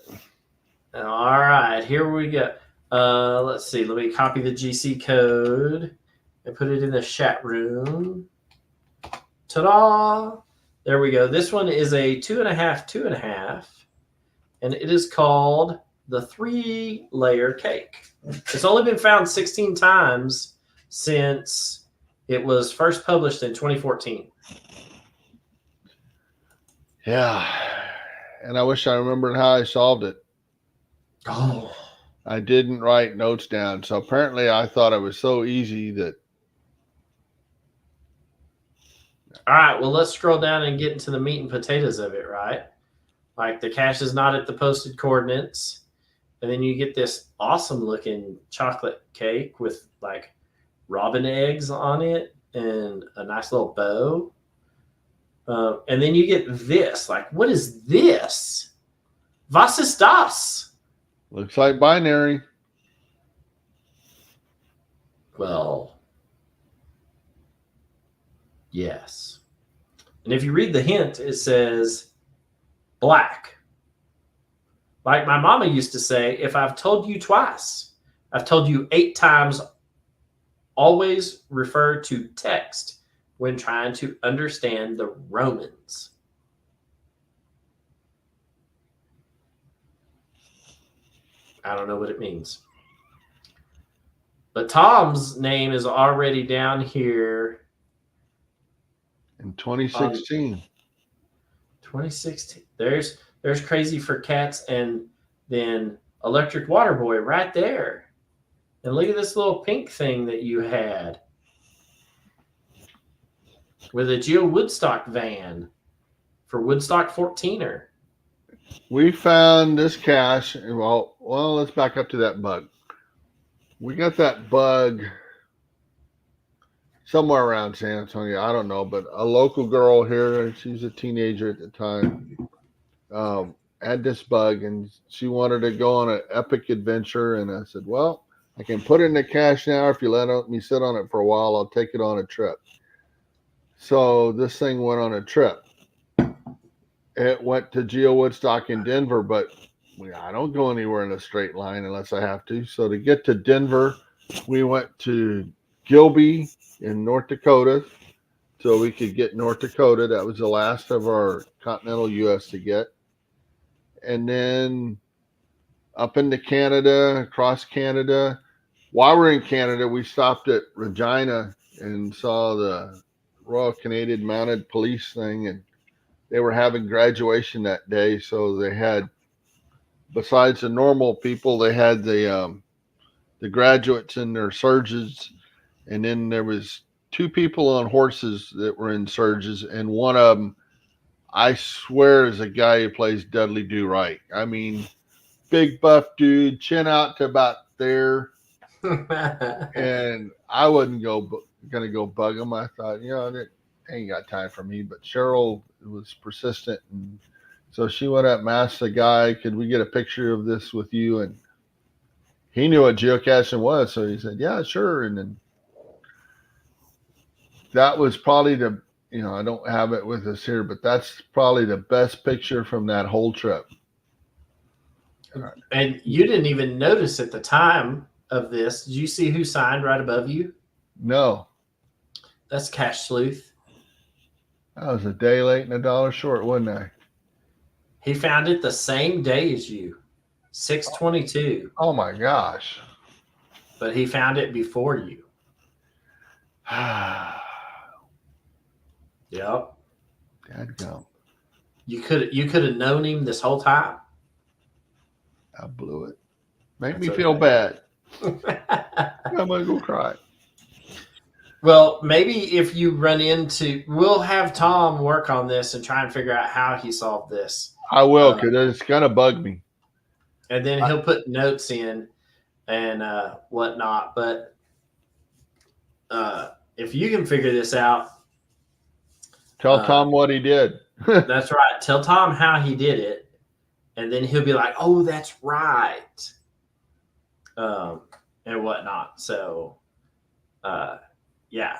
All right, here we go. Let's see. Let me copy the GC code and put it in the chat room. Ta-da! There we go. This one is a 2.5, and it is called the 3-layer cake. It's only been found 16 times since it was first published in 2014. Yeah. And I wish I remembered how I solved it. Oh. I didn't write notes down. So apparently I thought it was so easy that. All right. Well, let's scroll down and get into the meat and potatoes of it, right? Like the cache is not at the posted coordinates. And then you get this awesome looking chocolate cake with like robin eggs on it and a nice little bow. And then you get this. Like, what is this? Was ist das? Looks like binary. Well, yes. And if you read the hint, it says black. Like my mama used to say, if I've told you twice, I've told you 8 times, always refer to text when trying to understand the Romans. I don't know what it means. But Tom's name is already down here. In 2016. 2016. There's Crazy for Cats, and then Electric Water Boy right there. And look at this little pink thing that you had with a Geo Woodstock van for Woodstock 14er. We found this cache. Well, let's back up to that bug. We got that bug somewhere around San Antonio. I don't know, but a local girl here, she's a teenager at the time, had this bug, and she wanted to go on an epic adventure. And I said, well, I can put it in the cache now. If you let me sit on it for a while, I'll take it on a trip. So this thing went on a trip. It went to Geo Woodstock in Denver, but I don't go anywhere in a straight line unless I have to. So to get to Denver, we went to Gilby in North Dakota so we could get North Dakota. That was the last of our continental U.S. to get. And then up into Canada, across Canada. While we're in Canada, we stopped at Regina and saw the Royal Canadian Mounted Police thing, and they were having graduation that day. So they had, besides the normal people, they had the graduates and their surges, and then there was 2 people on horses that were in surges, and one of them, I swear, is a guy who plays Dudley Do Right. I mean, big buff dude, chin out to about there, and I wasn't gonna go bug him. I thought, that ain't got time for me. But Cheryl was persistent, and so she went up and asked the guy, could we get a picture of this with you? And he knew what geocaching was, so he said, yeah, sure. And then that was probably I don't have it with us here, but that's probably the best picture from that whole trip. And you didn't even notice at the time of this. Did you see who signed right above you? No. That's Cache Sleuth. I was a day late and $1 short, wasn't I? He found it the same day as you, 6/22. Oh my gosh! But he found it before you. Yep. Dadgum. You could have known him this whole time. I blew it. Make me feel bad. I'm gonna go cry. Well, maybe if you run into, we'll have Tom work on this and try and figure out how he solved this. I will, because it's gonna bug me. And then he'll put notes in and whatnot. But if you can figure this out, tell Tom what he did. That's right. Tell Tom how he did it, and then he'll be like, "Oh, that's right," and whatnot. So, yeah,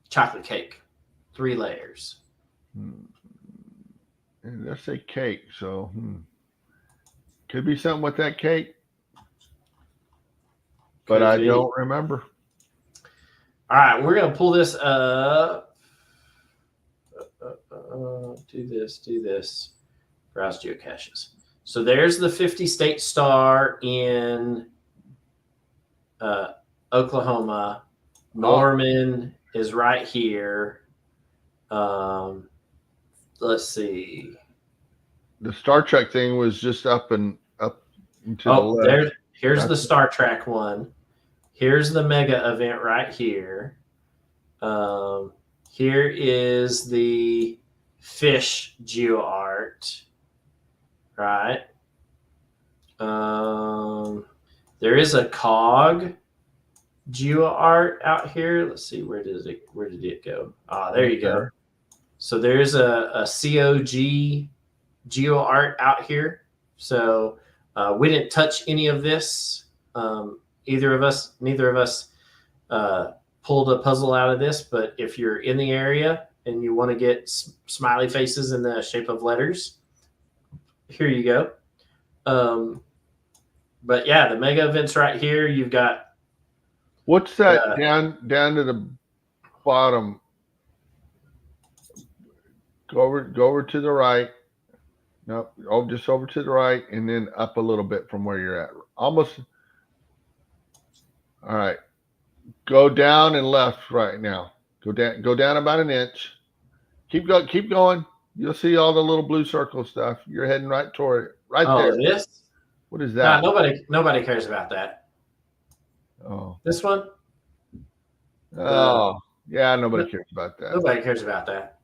chocolate cake, 3 layers. And let's say cake. So, could be something with that cake, but I don't remember. All right, we're gonna pull this up. Do this. Browse geocaches. So there's the 50 state star in Oklahoma. Norman is right here. Let's see. The Star Trek thing was just up and to the left. Here's the Star Trek one. Here's the mega event right here. Here is the fish geo art, right? There is a cog geo art out here. Let's see, where did it go? There you go. So there's a COG geo art out here. So we didn't touch any of this. Neither of us pulled a puzzle out of this, but if you're in the area and you want to get smiley faces in the shape of letters, here you go. But yeah, the mega events right here. You've got What's that down to the bottom? Go over to the right. No, just over to the right, and then up a little bit from where you're at. Almost. All right. Go down and left right now. Go down about an inch. Keep going. You'll see all the little blue circle stuff. You're heading right toward it. Right there. This? What is that? Nobody cares about that. Oh. This one? Oh. Yeah, nobody cares about that. Nobody cares about that.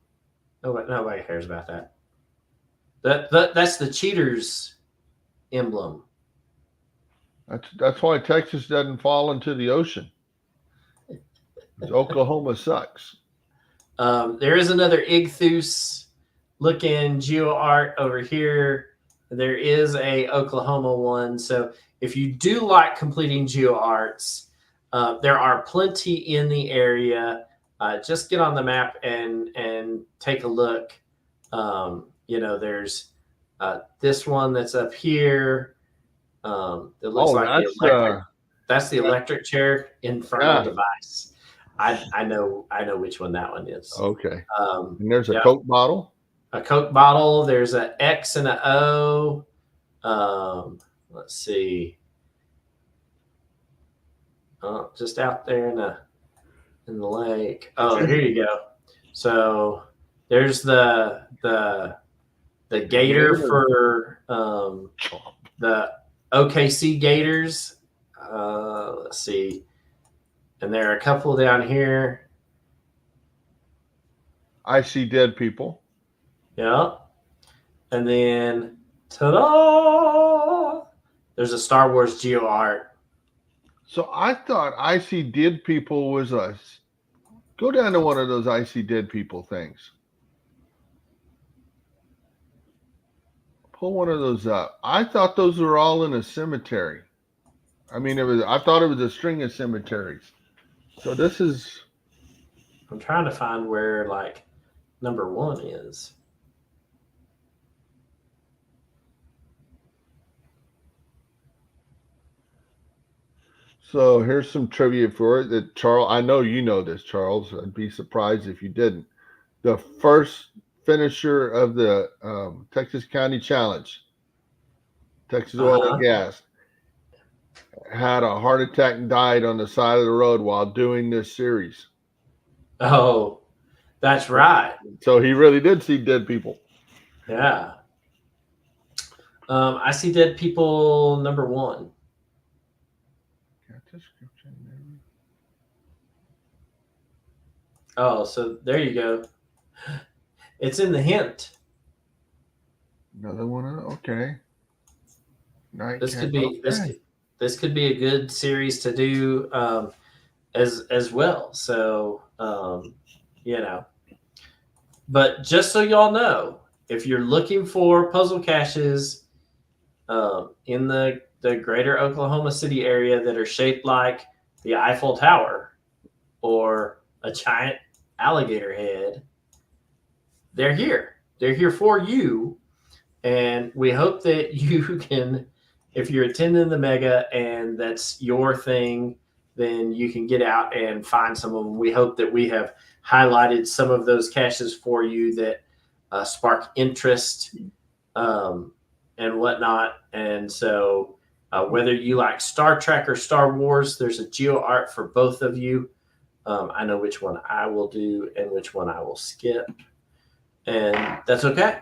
Nobody cares about that. That's the cheaters emblem. That's why Texas doesn't fall into the ocean. Oklahoma sucks. There is another Ichthus looking geo art over here. There is a Oklahoma one. So if you do like completing geo arts, there are plenty in the area. Just get on the map and take a look. There's this one that's up here. It looks that's the electric chair infernal device. I know which one that one is. Okay. And there's a Coke bottle. A Coke bottle. There's an X and an O. Let's see. Just out there in the lake. Oh, here you go. So there's the gator for the OKC Gators. Let's see. And there are a couple down here. I see dead people. Yeah. And then, ta-da! There's a Star Wars geo art. So I thought I see dead people was us. Go down to one of those I see dead people things. Pull one of those up. I thought those were all in a cemetery. I thought it was a string of cemeteries. So this is. I'm trying to find where number 1 is. So here's some trivia for it. That Charles, I know you know this, Charles. I'd be surprised if you didn't. The first finisher of the Texas County Challenge, Texas Oil and Gas, had a heart attack and died on the side of the road while doing this series. Oh, that's right. So he really did see dead people. Yeah. I see dead people number 1. Oh, so there you go. It's in the hint. Another one. Okay. This could be a good series to do as well. So But just so y'all know, if you're looking for puzzle caches in the greater Oklahoma City area that are shaped like the Eiffel Tower or a giant alligator head, they're here. They're here for you. And we hope that you can, if you're attending the mega and that's your thing, then you can get out and find some of them. We hope that we have highlighted some of those caches for you that spark interest and whatnot. And so whether you like Star Trek or Star Wars, there's a geo art for both of you. I know which one I will do and which one I will skip. And that's okay,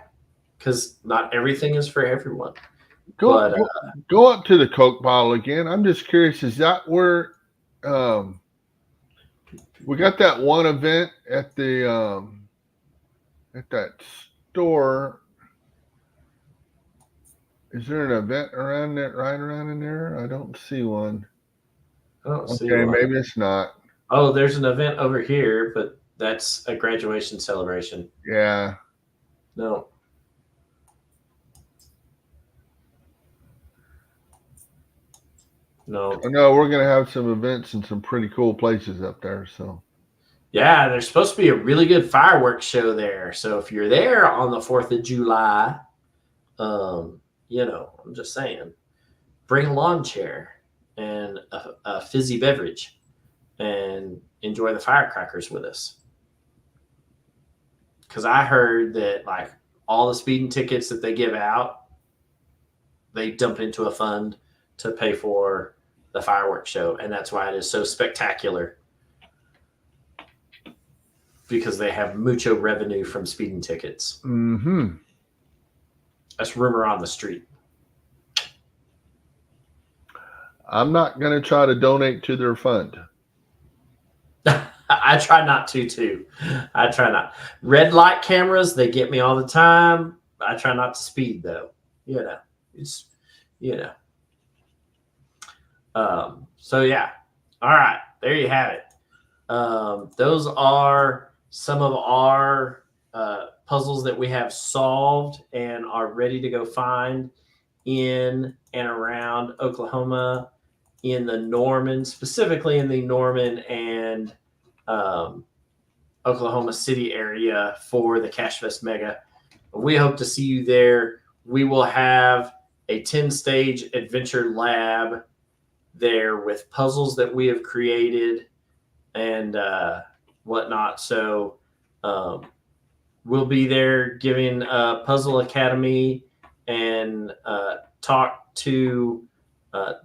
because not everything is for everyone. Go up to the Coke bottle again. I'm just curious, is that where we got that one event at the at that store? Is there an event around that right around in there? I don't see one. I don't see one. Maybe it's not. Oh, there's an event over here, but that's a graduation celebration. Yeah. No. No. No, we're going to have some events in some pretty cool places up there. So, Yeah, there's supposed to be a really good fireworks show there. So if you're there on the 4th of July, I'm just saying, bring a lawn chair and a fizzy beverage and enjoy the firecrackers with us. Because I heard that like all the speeding tickets that they give out, they dump into a fund to pay for the fireworks show. And that's why it is so spectacular, because they have mucho revenue from speeding tickets. Mm-hmm. That's rumor on the street. I'm not going to try to donate to their fund. I try not to, too. I try not. Red light cameras, they get me all the time. I try not to speed, though. So, yeah. All right. There you have it. Those are some of our puzzles that we have solved and are ready to go find in and around Oklahoma, in the Norman, specifically in the Norman and Oklahoma City area for the CacheFest Mega. We hope to see you there. We will have a 10-stage adventure lab there with puzzles that we have created and whatnot. So we'll be there giving Puzzle Academy and talk to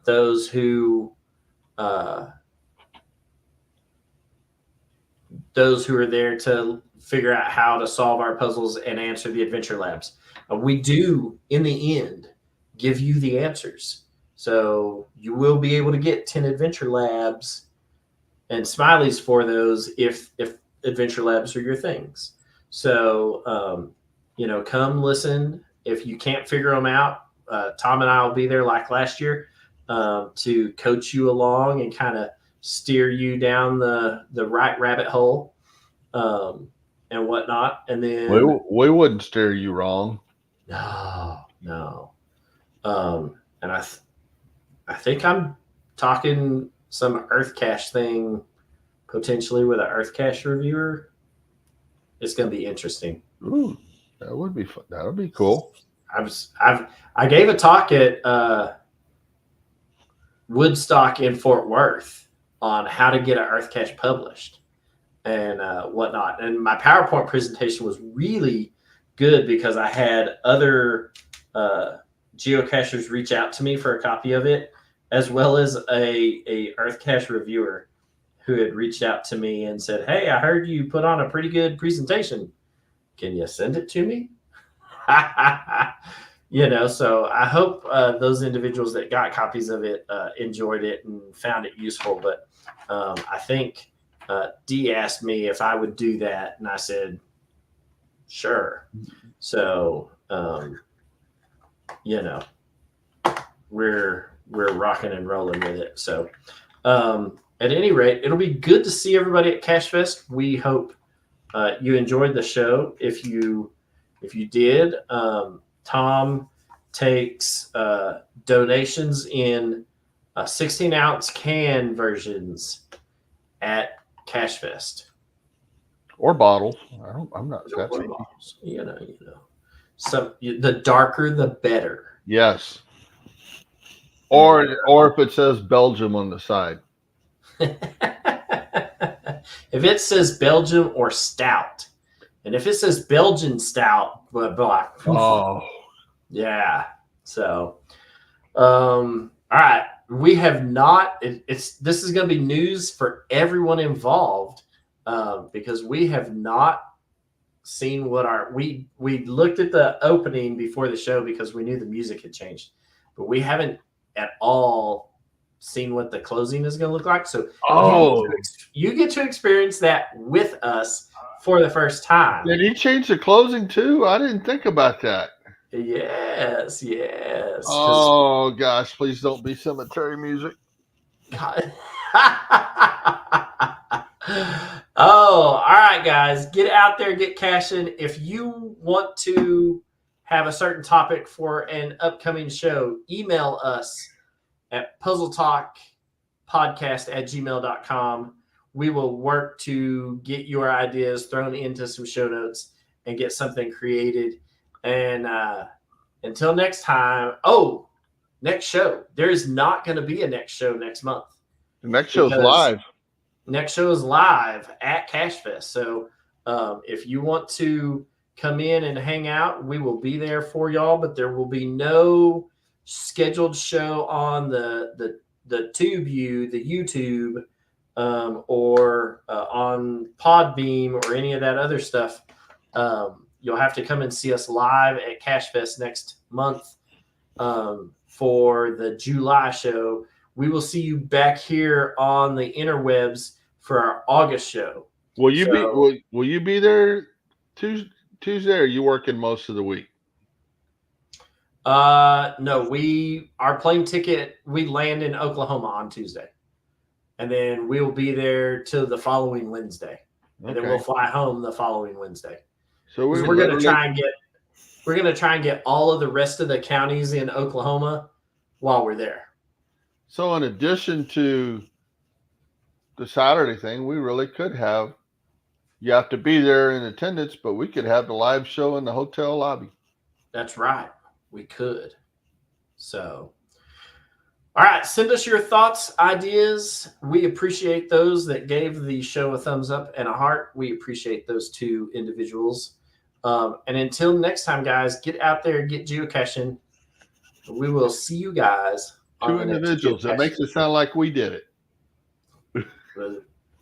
those who are there to figure out how to solve our puzzles and answer the adventure labs. We do, in the end, give you the answers. So you will be able to get 10 adventure labs and smileys for those if adventure labs are your things. So, come listen. If you can't figure them out, Tom and I will be there like last year to coach you along and kind of steer you down the right rabbit hole and whatnot. And then we wouldn't steer you wrong. No. And I think I'm talking some Earth Cache thing potentially with an Earth Cache reviewer. It's going to be interesting. Ooh, that would be fun. That would be cool. I gave a talk at Woodstock in Fort Worth on how to get an Earth Cache published and whatnot. And my PowerPoint presentation was really good because I had other geocachers reach out to me for a copy of it, as well as a Earth Cache reviewer who had reached out to me and said, "Hey, I heard you put on a pretty good presentation. Can you send it to me?" So I hope those individuals that got copies of it enjoyed it and found it useful. But I think Dee asked me if I would do that, and I said, sure. So, we're rocking and rolling with it. So, at any rate, it'll be good to see everybody at CacheFest. We hope you enjoyed the show. If you did, Tom takes donations in 16-ounce can versions at CacheFest. Or bottles. I'm not. That's Bottles, So the darker, the better. Yes. Or if it says Belgium on the side. If it says Belgium or stout, and if it says Belgian stout, yeah. So, all right, we have not. This is going to be news for everyone involved because we have not seen what we looked at the opening before the show because we knew the music had changed, but we haven't at all seen what the closing is going to look like. So you get to experience that with us for the first time. Did he change the closing too? I didn't think about that. Yes. Oh gosh, please don't be cemetery music. All right, guys, get out there, get caching. If you want to have a certain topic for an upcoming show, email us at puzzletalkpodcast@gmail.com. We will work to get your ideas thrown into some show notes and get something created. And until next time, next show. There's not going to be a next show next month. The next show's live. Next show is live at CacheFest. So if you want to come in and hang out, we will be there for y'all, but there will be no scheduled show on the TubeView, the YouTube, or on Podbeam or any of that other stuff. You'll have to come and see us live at CacheFest next month for the July show. We will see you back here on the interwebs for our August show. Will you be there Tuesday, or are you working most of the week? No, our plane ticket, we land in Oklahoma on Tuesday. And then we'll be there till the following Wednesday. And then we'll fly home the following Wednesday. So we're going to try and get all of the rest of the counties in Oklahoma while we're there. So in addition to the Saturday thing, we really could have, you have to be there in attendance, but we could have the live show in the hotel lobby. That's right. We could. So, all right. Send us your thoughts, ideas. We appreciate those that gave the show a thumbs up and a heart. We appreciate those two individuals. And until next time, guys, get out there, get geocaching. We will see you guys. Two individuals. It makes it sound like we did it.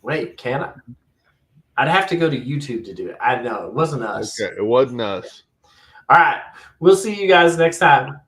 Wait, can I? I'd have to go to YouTube to do it. I know. It wasn't us. Okay, it wasn't us. All right. We'll see you guys next time.